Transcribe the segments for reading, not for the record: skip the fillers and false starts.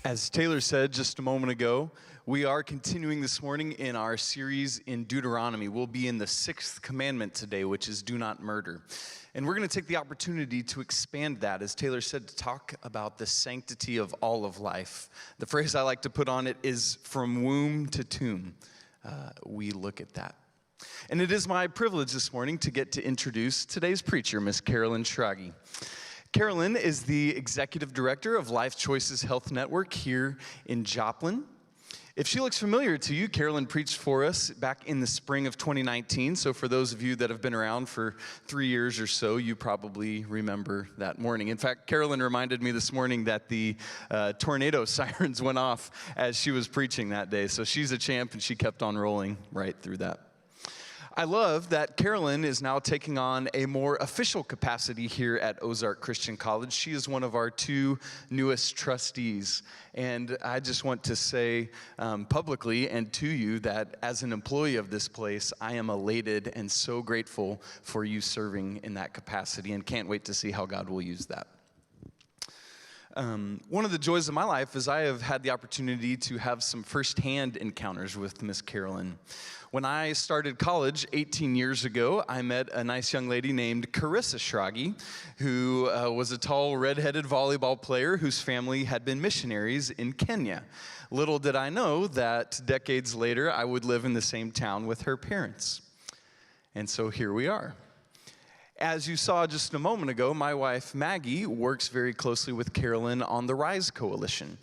As Taylor said just a moment ago, we are continuing this morning in our series in Deuteronomy. We'll be in the Sixth Commandment today, which is do not murder. And we're going to take the opportunity to expand that, as Taylor said, to talk about the sanctity of all of life. The phrase I like to put on it is from womb to tomb. We look at that. And it is my privilege this morning to get to introduce today's preacher, Miss Karolyn Schrage. Karolyn is the executive director of Life Choices Health Network here in Joplin. If she looks familiar to you, Karolyn preached for us back in the spring of 2019. So for those of you that have been around for 3 years or so, you probably remember that morning. In fact, Karolyn reminded me this morning that the tornado sirens went off as she was preaching that day. So she's a champ, and she kept on rolling right through that. I love that Karolyn is now taking on a more official capacity here at Ozark Christian College. She is one of our 2 newest trustees. And I just want to say publicly and to you that as an employee of this place, I am elated and so grateful for you serving in that capacity and can't wait to see how God will use that. One of the joys of my life is I have had the opportunity to have some firsthand encounters with Miss Karolyn. When I started college 18 years ago, I met a nice young lady named Karolyn Schrage, who was a tall, red-headed volleyball player whose family had been missionaries in Kenya. Little did I know that decades later, I would live in the same town with her parents. And so here we are. As you saw just a moment ago, my wife, Maggie, works very closely with Karolyn on the RISE Coalition.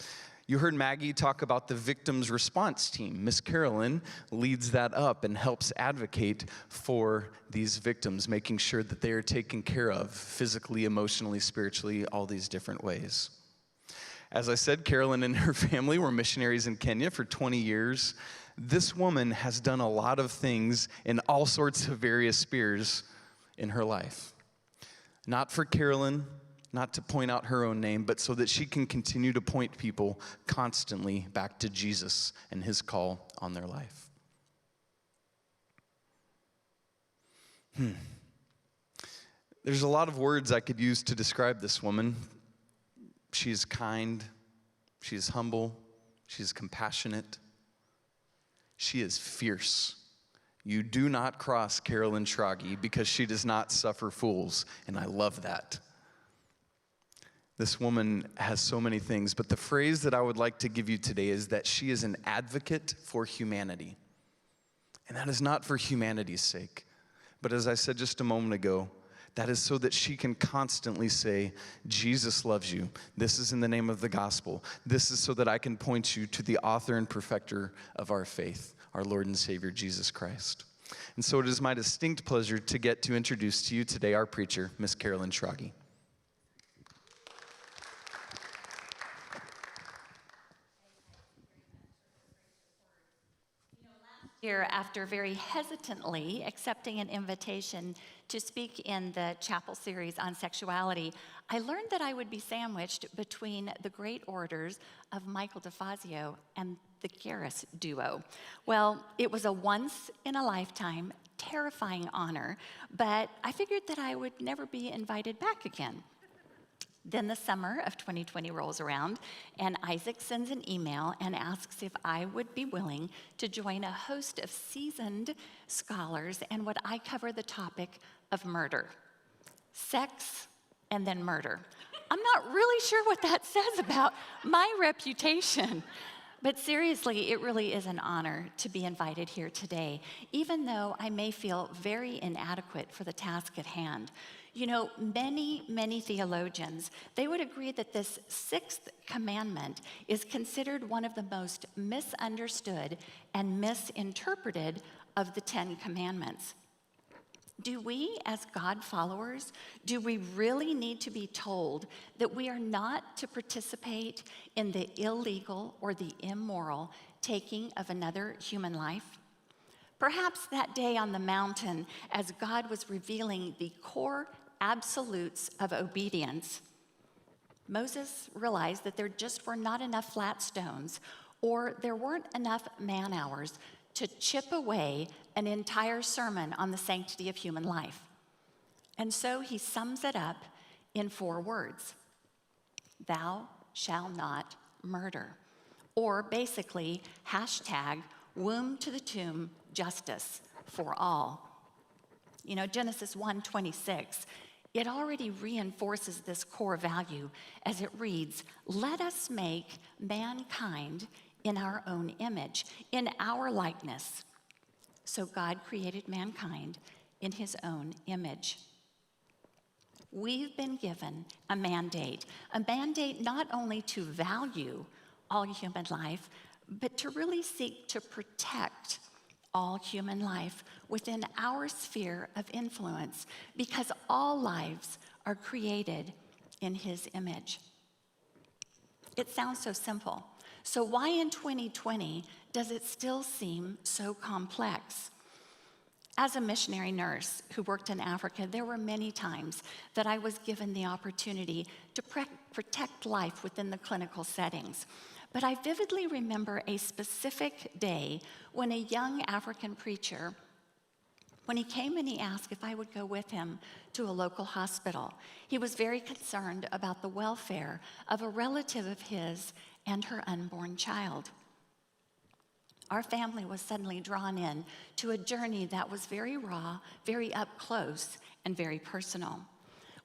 You heard Maggie talk about the victims response team. Miss Karolyn leads that up and helps advocate for these victims, making sure that they are taken care of physically, emotionally, spiritually, all these different ways. As I said, Karolyn and her family were missionaries in Kenya for 20 years. This woman has done a lot of things in all sorts of various spheres in her life. Not for Karolyn, not to point out her own name, but so that she can continue to point people constantly back to Jesus and his call on their life. There's a lot of words I could use to describe this woman. She is kind, she is humble, she is compassionate, she is fierce. You do not cross Karolyn Schrage because she does not suffer fools, and I love that. This woman has so many things, but the phrase that I would like to give you today is that she is an advocate for humanity. And that is not for humanity's sake, but as I said just a moment ago, that is so that she can constantly say, Jesus loves you. This is in the name of the gospel. This is so that I can point you to the author and perfecter of our faith, our Lord and Savior, Jesus Christ. And so it is my distinct pleasure to get to introduce to you today our preacher, Miss Karolyn Schrage. Here, after very hesitantly accepting an invitation to speak in the chapel series on sexuality, I learned that I would be sandwiched between the great orators of Michael DeFazio and the Garris duo. Well, it was a once-in-a-lifetime, terrifying honor, but I figured that I would never be invited back again. Then the summer of 2020 rolls around, and Isaac sends an email and asks if I would be willing to join a host of seasoned scholars and would I cover the topic of murder. Sex and then murder. I'm not really sure what that says about my reputation. But seriously, it really is an honor to be invited here today, even though I may feel very inadequate for the task at hand. You know, many theologians, they would agree that this Sixth Commandment is considered one of the most misunderstood and misinterpreted of the 10 Commandments. Do we, as God followers, do we really need to be told that we are not to participate in the illegal or the immoral taking of another human life? Perhaps that day on the mountain, as God was revealing the core absolutes of obedience, Moses realized that there just were not enough flat stones, or there weren't enough man hours to chip away an entire sermon on the sanctity of human life. And so he sums it up in 4 words. Thou shalt not murder. Or basically, hashtag womb to the tomb justice for all. You know, Genesis 1:26, it already reinforces this core value as it reads, "Let us make mankind in our own image, in our likeness." So God created mankind in his own image. We've been given a mandate not only to value all human life, but to really seek to protect all human life within our sphere of influence, because all lives are created in his image. It sounds so simple. So why in 2020 does it still seem so complex? As a missionary nurse who worked in Africa, there were many times that I was given the opportunity to protect life within the clinical settings. But I vividly remember a specific day when a young African preacher, when he came and he asked if I would go with him to a local hospital. He was very concerned about the welfare of a relative of his and her unborn child. Our family was suddenly drawn in to a journey that was very raw, very up close, and very personal.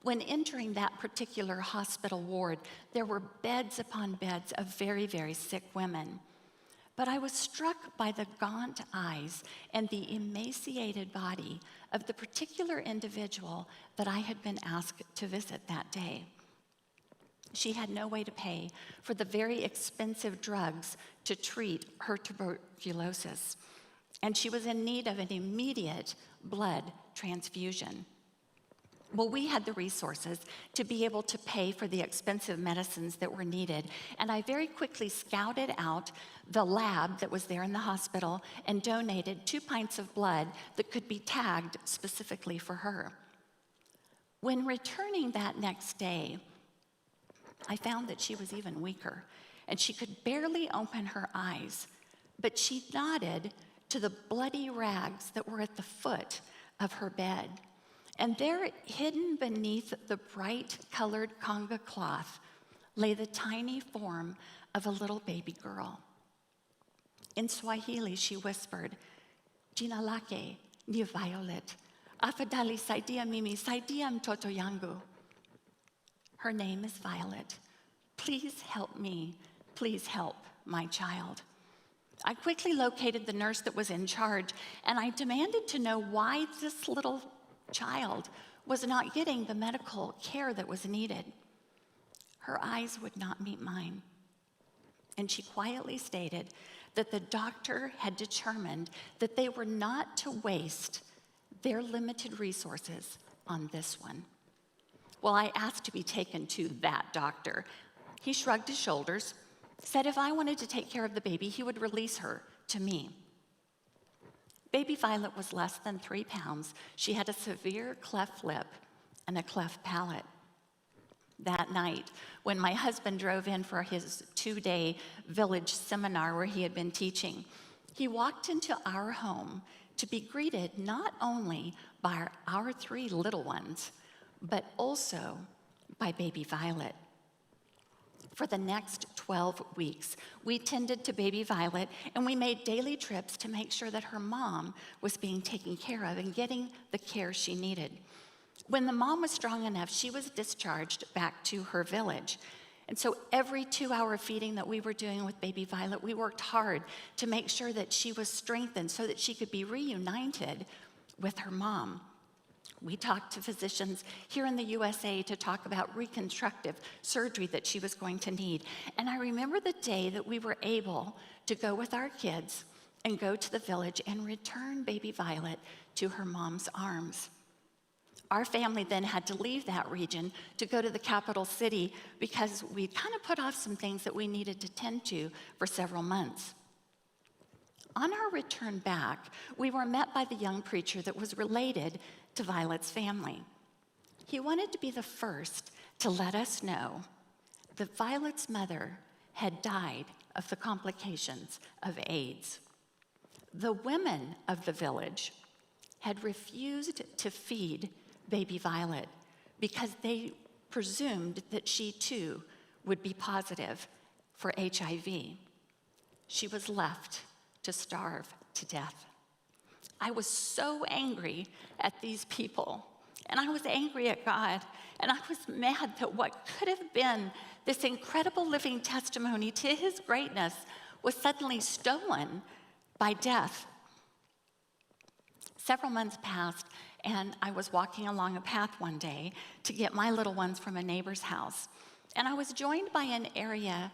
When entering that particular hospital ward, there were beds upon beds of very, very sick women. But I was struck by the gaunt eyes and the emaciated body of the particular individual that I had been asked to visit that day. She had no way to pay for the very expensive drugs to treat her tuberculosis, and she was in need of an immediate blood transfusion. Well, we had the resources to be able to pay for the expensive medicines that were needed, and I very quickly scouted out the lab that was there in the hospital and donated 2 pints of blood that could be tagged specifically for her. When returning that next day, I found that she was even weaker, and she could barely open her eyes, but she nodded to the bloody rags that were at the foot of her bed. And there, hidden beneath the bright-colored conga cloth, lay the tiny form of a little baby girl. In Swahili, she whispered, "Jina lake ni Violet. Afadhali saidia mimi, saidia mtoto yangu." Her name is Violet. Please help me. Please help my child. I quickly located the nurse that was in charge, and I demanded to know why this little child was not getting the medical care that was needed. Her eyes would not meet mine, and she quietly stated that the doctor had determined that they were not to waste their limited resources on this one. Well, I asked to be taken to that doctor. He shrugged his shoulders, said if I wanted to take care of the baby, he would release her to me. Baby Violet was less than 3 pounds. She had a severe cleft lip and a cleft palate. That night, when my husband drove in for his 2-day village seminar where he had been teaching, he walked into our home to be greeted not only by our 3 little ones, but also by baby Violet. For the next 12 weeks, we tended to baby Violet, and we made daily trips to make sure that her mom was being taken care of and getting the care she needed. When the mom was strong enough, she was discharged back to her village. And so every 2-hour feeding that we were doing with baby Violet, we worked hard to make sure that she was strengthened so that she could be reunited with her mom. We talked to physicians here in the USA to talk about reconstructive surgery that she was going to need. And I remember the day that we were able to go with our kids and go to the village and return baby Violet to her mom's arms. Our family then had to leave that region to go to the capital city because we kind of put off some things that we needed to tend to for several months. On our return back, we were met by the young preacher that was related to Violet's family. He wanted to be the first to let us know that Violet's mother had died of the complications of AIDS. The women of the village had refused to feed baby Violet because they presumed that she too would be positive for HIV. She was left to starve to death. I was so angry at these people, and I was angry at God, and I was mad that what could have been this incredible living testimony to his greatness was suddenly stolen by death. Several months passed, and I was walking along a path one day to get my little ones from a neighbor's house, and I was joined by an area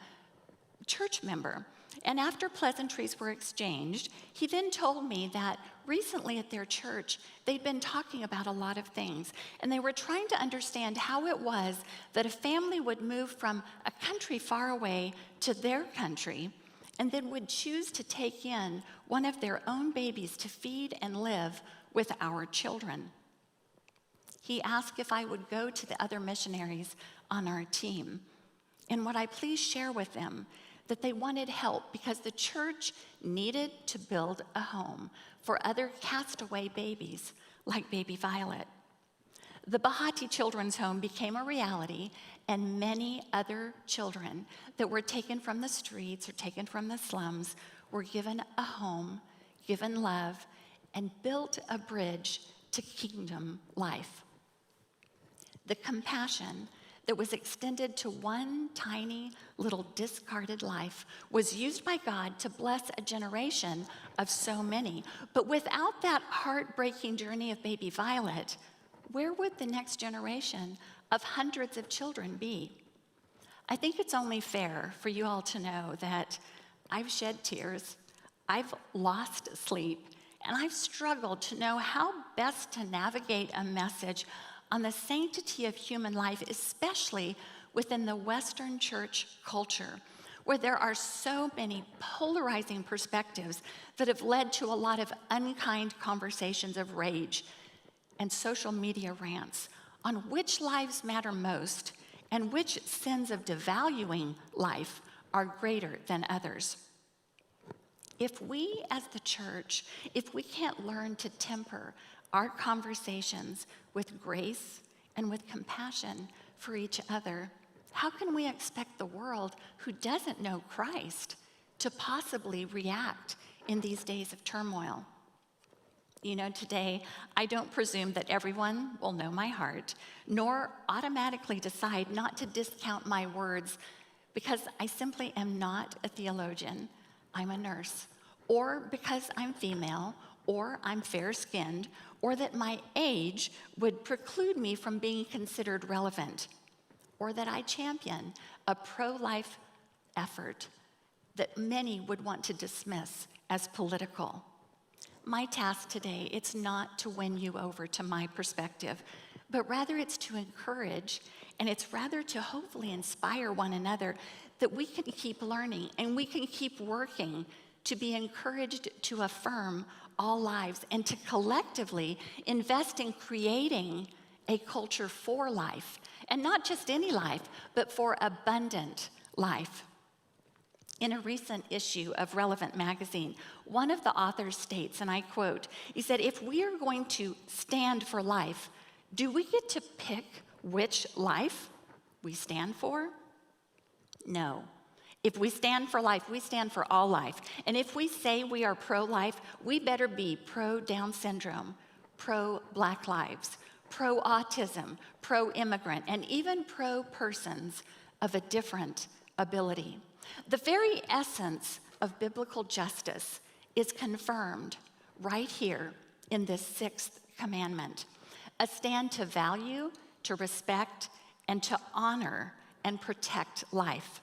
church member. And after pleasantries were exchanged, he then told me that recently at their church, they'd been talking about a lot of things, and they were trying to understand how it was that a family would move from a country far away to their country, and then would choose to take in one of their own babies to feed and live with our children. He asked if I would go to the other missionaries on our team, and would I please share with them that they wanted help because the church needed to build a home for other castaway babies like baby Violet. The Bahati Children's Home became a reality, and many other children that were taken from the streets or taken from the slums were given a home, given love, and built a bridge to kingdom life. The compassion that was extended to one tiny little discarded life was used by God to bless a generation of so many. But without that heartbreaking journey of baby Violet, where would the next generation of hundreds of children be? I think it's only fair for you all to know that I've shed tears, I've lost sleep, and I've struggled to know how best to navigate a message on the sanctity of human life, especially within the Western church culture, where there are so many polarizing perspectives that have led to a lot of unkind conversations of rage and social media rants on which lives matter most and which sins of devaluing life are greater than others. If we as the church, if we can't learn to temper our conversations with grace and with compassion for each other, how can we expect the world who doesn't know Christ to possibly react in these days of turmoil? You know, today, I don't presume that everyone will know my heart, nor automatically decide not to discount my words, because I simply am not a theologian. I'm a nurse. Or because I'm female, or I'm fair-skinned, or that my age would preclude me from being considered relevant, or that I champion a pro-life effort that many would want to dismiss as political. My task today, it's not to win you over to my perspective, but rather it's to encourage, and it's rather to hopefully inspire one another that we can keep learning and we can keep working to be encouraged to affirm all lives and to collectively invest in creating a culture for life, and not just any life, but for abundant life. In a recent issue of Relevant magazine, one of the authors states, and I quote, he said, "If we are going to stand for life, do we get to pick which life we stand for? No. If we stand for life, we stand for all life. And if we say we are pro-life, we better be pro-Down syndrome, pro-Black lives, pro-autism, pro-immigrant, and even pro-persons of a different ability." The very essence of biblical justice is confirmed right here in this Sixth Commandment, a stand to value, to respect, and to honor and protect life.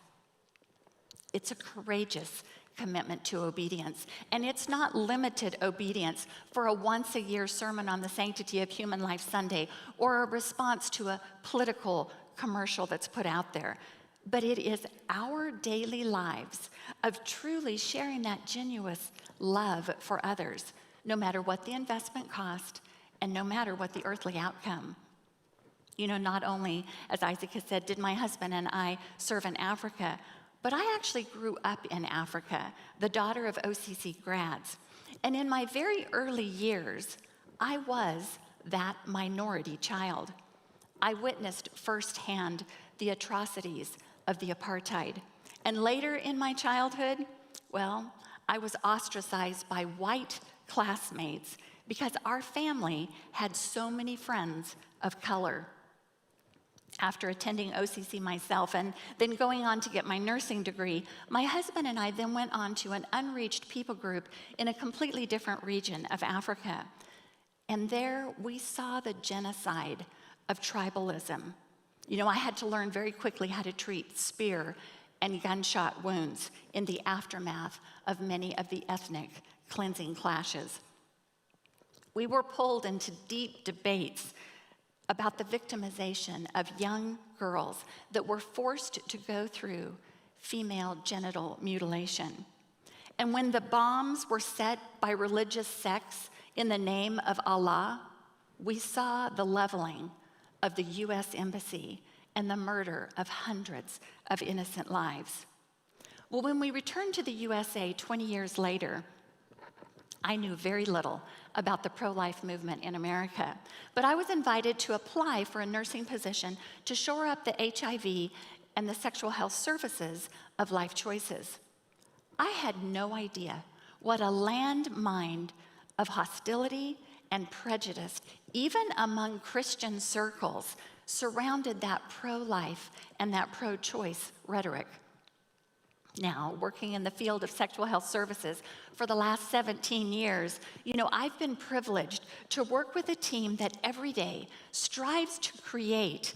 It's a courageous commitment to obedience, and it's not limited obedience for a once-a-year sermon on the sanctity of human life Sunday or a response to a political commercial that's put out there, but it is our daily lives of truly sharing that genuine love for others, no matter what the investment cost and no matter what the earthly outcome. You know, not only, as Isaac has said, did my husband and I serve in Africa, but I actually grew up in Africa, the daughter of OCC grads. And in my very early years, I was that minority child. I witnessed firsthand the atrocities of the apartheid. And later in my childhood, well, I was ostracized by white classmates because our family had so many friends of color. After attending OCC myself and then going on to get my nursing degree, my husband and I then went on to an unreached people group in a completely different region of Africa. And there we saw the genocide of tribalism. You know, I had to learn very quickly how to treat spear and gunshot wounds in the aftermath of many of the ethnic cleansing clashes. We were pulled into deep debates about the victimization of young girls that were forced to go through female genital mutilation. And when the bombs were set by religious sects in the name of Allah, we saw the leveling of the U.S. Embassy and the murder of hundreds of innocent lives. Well, when we returned to the USA 20 years later, I knew very little about the pro-life movement in America, but I was invited to apply for a nursing position to shore up the HIV and the sexual health services of Life Choices. I had no idea what a landmine of hostility and prejudice, even among Christian circles, surrounded that pro-life and that pro-choice rhetoric. Now, working in the field of sexual health services for the last 17 years, you know, I've been privileged to work with a team that every day strives to create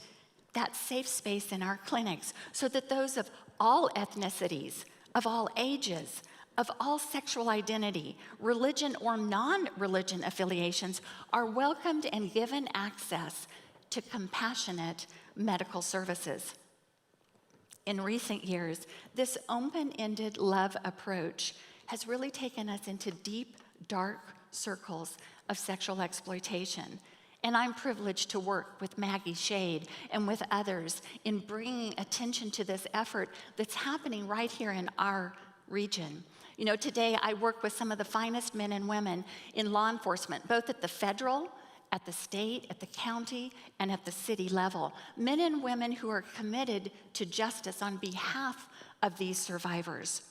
that safe space in our clinics so that those of all ethnicities, of all ages, of all sexual identity, religion or non-religion affiliations are welcomed and given access to compassionate medical services. In recent years, this open-ended love approach has really taken us into deep, dark circles of sexual exploitation. And I'm privileged to work with Maggie Shade and with others in bringing attention to this effort that's happening right here in our region. You know, today I work with some of the finest men and women in law enforcement, both at the federal, at the state, at the county, and at the city level. Men and women who are committed to justice on behalf of these survivors.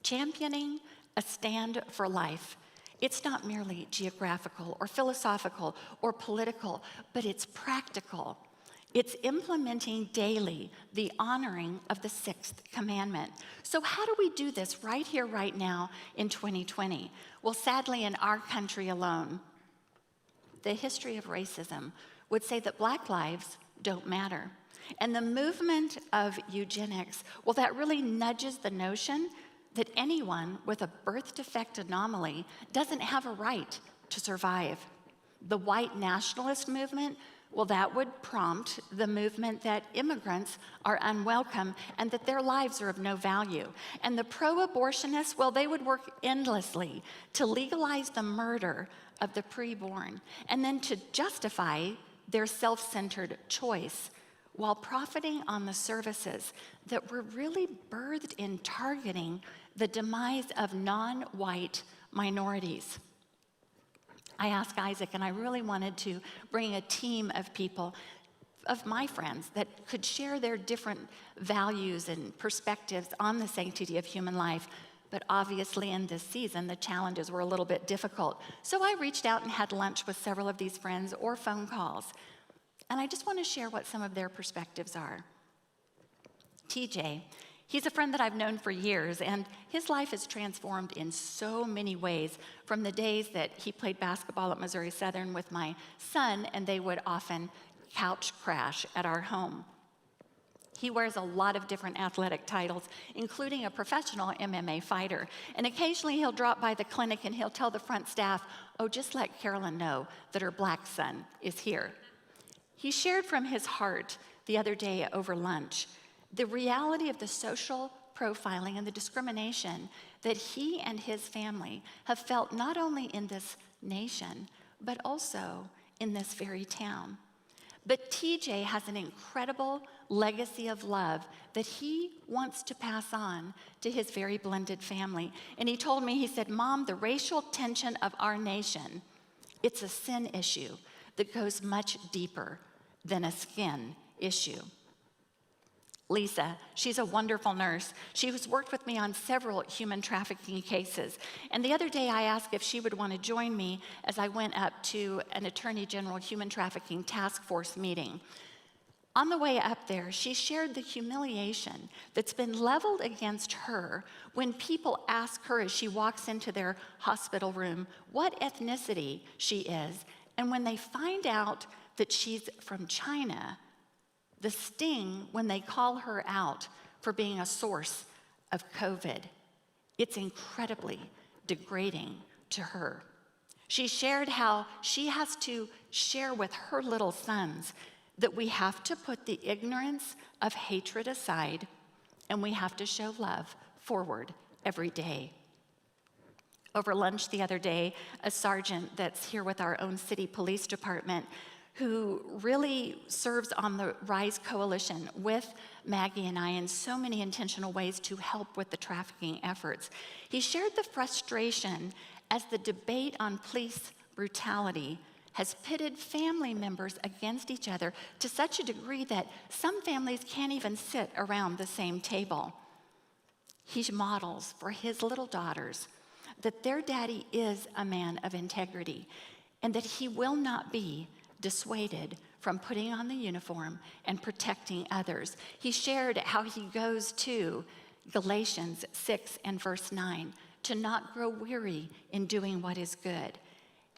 Championing a stand for life. It's not merely geographical or philosophical or political, but it's practical. It's implementing daily the honoring of the Sixth Commandment. So how do we do this right here, right now in 2020? Well, sadly, in our country alone, the history of racism would say that Black lives don't matter. And the movement of eugenics, well, that really nudges the notion that anyone with a birth defect anomaly doesn't have a right to survive. The white nationalist movement, well, that would prompt the movement that immigrants are unwelcome and that their lives are of no value. And the pro-abortionists, well, they would work endlessly to legalize the murder of the preborn and then to justify their self-centered choice while profiting on the services that were really birthed in targeting the demise of non-white minorities. I asked Isaac, and I really wanted to bring a team of people, of my friends, that could share their different values and perspectives on the sanctity of human life. But obviously in this season, the challenges were a little bit difficult. So I reached out and had lunch with several of these friends or phone calls. And I just want to share what some of their perspectives are. TJ, he's a friend that I've known for years, and his life is transformed in so many ways from the days that he played basketball at Missouri Southern with my son, and they would often couch crash at our home. He wears a lot of different athletic titles, including a professional MMA fighter. And occasionally he'll drop by the clinic and he'll tell the front staff, "Oh, just let Karolyn know that her Black son is here." He shared from his heart the other day over lunch the reality of the social profiling and the discrimination that he and his family have felt not only in this nation, but also in this very town. But TJ has an incredible legacy of love that he wants to pass on to his very blended family. And he told me, he said, "Mom, the racial tension of our nation, it's a sin issue that goes much deeper than a skin issue." Lisa, she's a wonderful nurse. She has worked with me on several human trafficking cases. And the other day I asked if she would want to join me as I went up to an Attorney General Human Trafficking Task Force meeting. On the way up there, she shared the humiliation that's been leveled against her when people ask her as she walks into their hospital room what ethnicity she is. And when they find out that she's from China, the sting when they call her out for being a source of COVID, it's incredibly degrading to her. She shared how she has to share with her little sons that we have to put the ignorance of hatred aside and we have to show love forward every day. Over lunch the other day, a sergeant that's here with our own city police department who really serves on the RISE Coalition with Maggie and I in so many intentional ways to help with the trafficking efforts. He shared the frustration as the debate on police brutality has pitted family members against each other to such a degree that some families can't even sit around the same table. He models for his little daughters that their daddy is a man of integrity and that he will not be dissuaded from putting on the uniform and protecting others. He shared how he goes to Galatians 6 and verse 9 to not grow weary in doing what is good,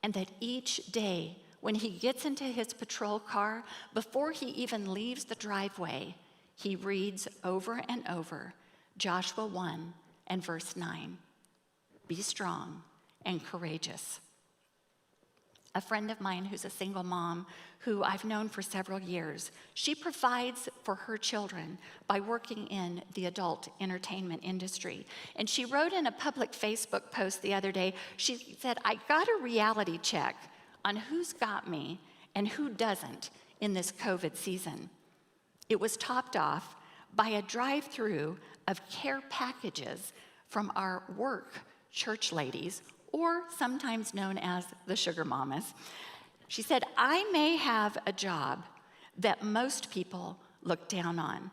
and that each day when he gets into his patrol car, before he even leaves the driveway, he reads over and over Joshua 1 and verse 9. Be strong and courageous. A friend of mine who's a single mom who I've known for several years, she provides for her children by working in the adult entertainment industry. And she wrote in a public Facebook post the other day, she said, I got a reality check on who's got me and who doesn't in this COVID season. It was topped off by a drive-through of care packages from our work church ladies, or sometimes known as the sugar mamas. She said, I may have a job that most people look down on,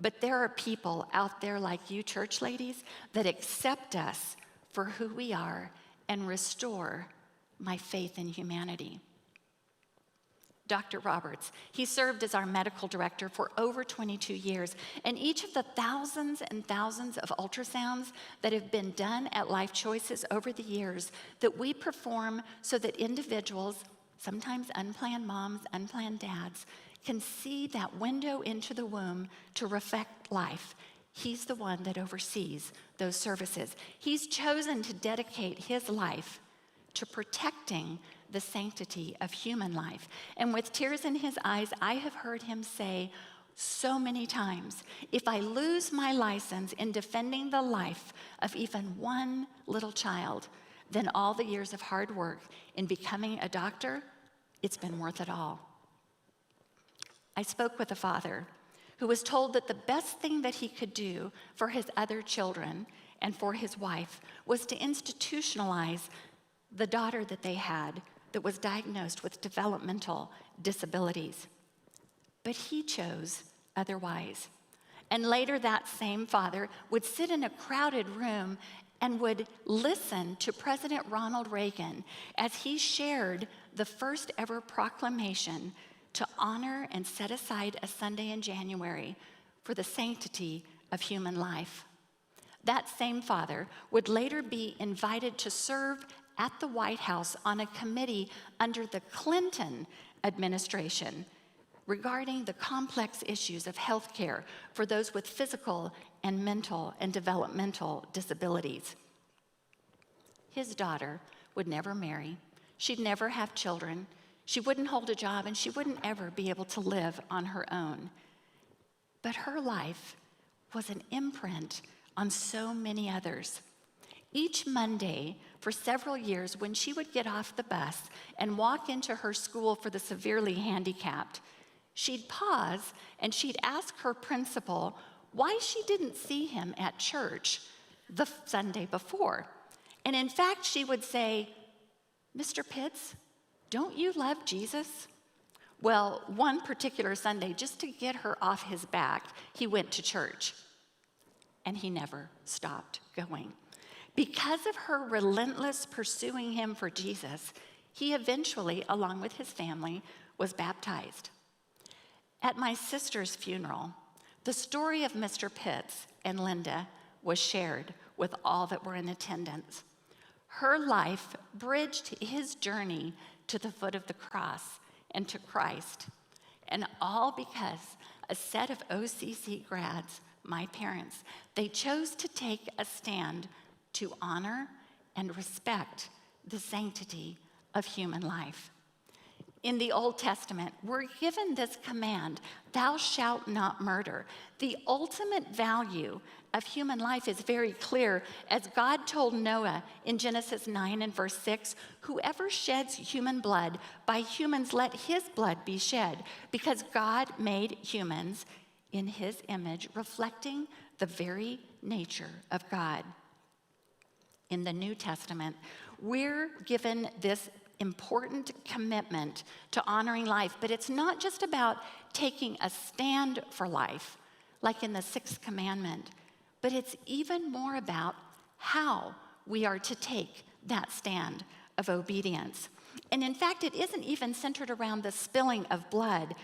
but there are people out there like you church ladies that accept us for who we are and restore my faith in humanity. Dr. Roberts, he served as our medical director for over 22 years, and each of the thousands and thousands of ultrasounds that have been done at Life Choices over the years that we perform so that individuals, sometimes unplanned moms, unplanned dads, can see that window into the womb to reflect life. He's the one that oversees those services. He's chosen to dedicate his life to protecting the sanctity of human life. And with tears in his eyes, I have heard him say so many times, if I lose my license in defending the life of even one little child, then all the years of hard work in becoming a doctor, it's been worth it all. I spoke with a father who was told that the best thing that he could do for his other children and for his wife was to institutionalize the daughter that they had that was diagnosed with developmental disabilities. But he chose otherwise. And later that same father would sit in a crowded room and would listen to President Ronald Reagan as he shared the first ever proclamation to honor and set aside a Sunday in January for the sanctity of human life. That same father would later be invited to serve at the White House on a committee under the Clinton administration regarding the complex issues of health care for those with physical and mental and developmental disabilities. His daughter would never marry. She'd never have children. She wouldn't hold a job, and she wouldn't ever be able to live on her own. But her life was an imprint on so many others. Each Monday for several years, when she would get off the bus and walk into her school for the severely handicapped, she'd pause and she'd ask her principal why she didn't see him at church the Sunday before. And in fact, she would say, Mr. Pitts, don't you love Jesus? Well, one particular Sunday, just to get her off his back, he went to church, and he never stopped going. Because of her relentless pursuing him for Jesus, he eventually, along with his family, was baptized. At my sister's funeral, the story of Mr. Pitts and Linda was shared with all that were in attendance. Her life bridged his journey to the foot of the cross and to Christ, and all because a set of OCC grads, my parents, they chose to take a stand to honor and respect the sanctity of human life. In the Old Testament, we're given this command, thou shalt not murder. The ultimate value of human life is very clear. As God told Noah in Genesis 9 and verse 6, whoever sheds human blood, by humans let his blood be shed, because God made humans in his image, reflecting the very nature of God. In the New Testament, we're given this important commitment to honoring life, but it's not just about taking a stand for life, like in the Sixth Commandment, but it's even more about how we are to take that stand of obedience. And in fact, it isn't even centered around the spilling of blood,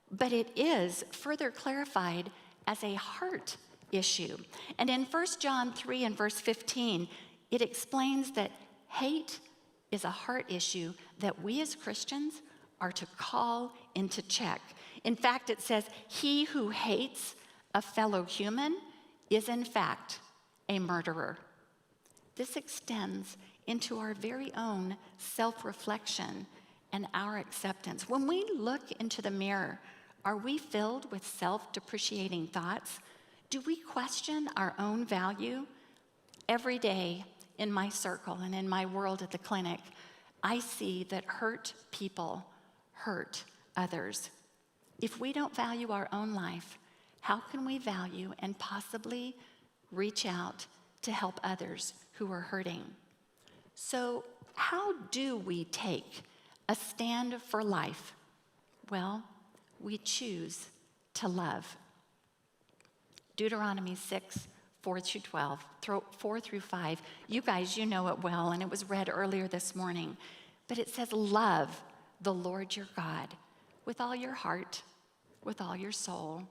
but it is further clarified as a heart issue. And in 1 John 3 and verse 15, it explains that hate is a heart issue that we as Christians are to call into check. In fact, it says, he who hates a fellow human is in fact a murderer. This extends into our very own self-reflection and our acceptance. When we look into the mirror, are we filled with self-depreciating thoughts? Do we question our own value? Every day in my circle and in my world at the clinic, I see that hurt people hurt others. If we don't value our own life, how can we value and possibly reach out to help others who are hurting? So, how do we take a stand for life? Well, we choose to love. Deuteronomy 6, 4 through 12, 4 through 5. You guys, you know it well, and it was read earlier this morning. But it says, love the Lord your God with all your heart, with all your soul,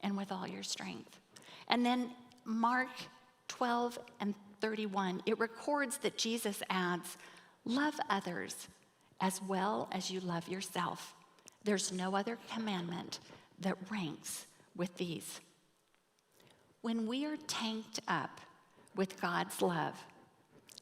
and with all your strength. And then Mark 12 and 31, it records that Jesus adds, love others as well as you love yourself. There's no other commandment that ranks with these. When we are tanked up with God's love,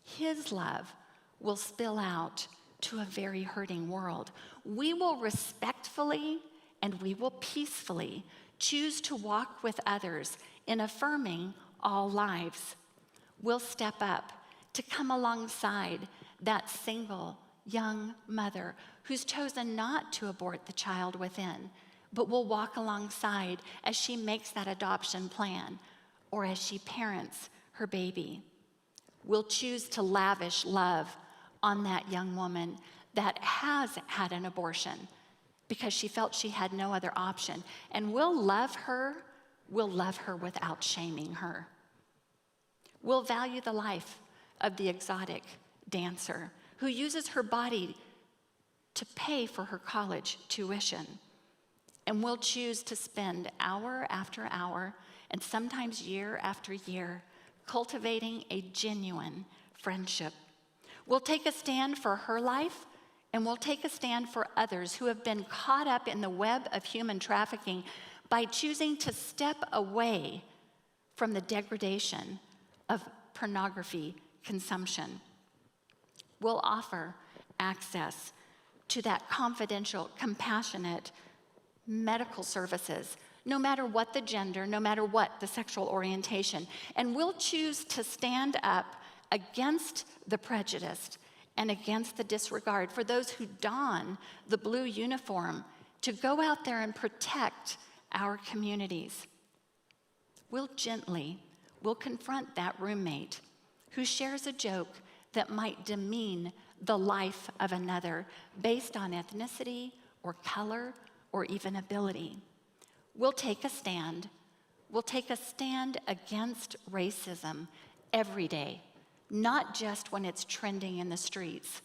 his love will spill out to a very hurting world. We will respectfully and we will peacefully choose to walk with others in affirming all lives. We'll step up to come alongside that single young mother who's chosen not to abort the child within, but will walk alongside as she makes that adoption plan or as she parents her baby. We'll choose to lavish love on that young woman that has had an abortion because she felt she had no other option. And we'll love her without shaming her. We'll value the life of the exotic dancer who uses her body to pay for her college tuition. And we'll choose to spend hour after hour and sometimes year after year cultivating a genuine friendship. We'll take a stand for her life, and we'll take a stand for others who have been caught up in the web of human trafficking by choosing to step away from the degradation of pornography consumption. We'll offer access to that confidential, compassionate medical services, no matter what the gender, no matter what the sexual orientation. And we'll choose to stand up against the prejudice and against the disregard for those who don the blue uniform to go out there and protect our communities. We'll confront that roommate who shares a joke that might demean the life of another based on ethnicity or color or even ability. We'll take a stand. We'll take a stand against racism every day, not just when it's trending in the streets.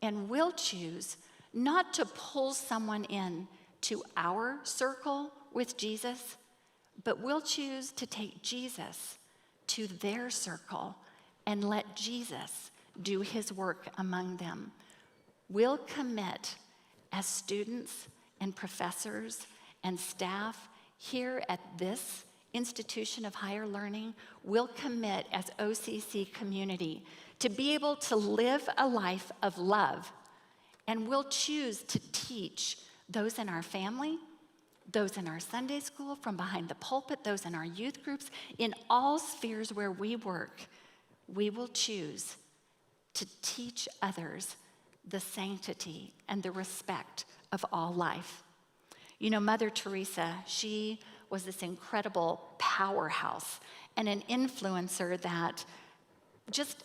And we'll choose not to pull someone in to our circle with Jesus, but we'll choose to take Jesus to their circle and let Jesus do his work among them. We'll commit as students and professors and staff here at this institution of higher learning. We'll commit as OCC community to be able to live a life of love. And we'll choose to teach those in our family, those in our Sunday school, from behind the pulpit, those in our youth groups, in all spheres where we work. We will choose to teach others the sanctity and the respect of all life. You know, Mother Teresa, she was this incredible powerhouse and an influencer that just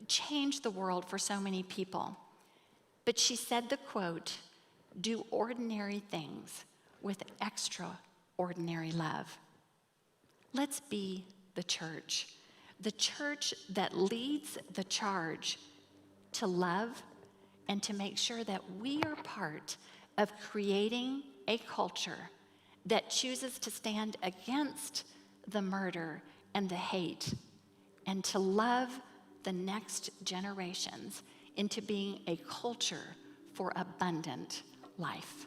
changed the world for so many people. But she said the quote, "Do ordinary things with extraordinary love." Let's be the church that leads the charge to love and to make sure that we are part of creating a culture that chooses to stand against the murder and the hate and to love the next generations into being a culture for abundant life.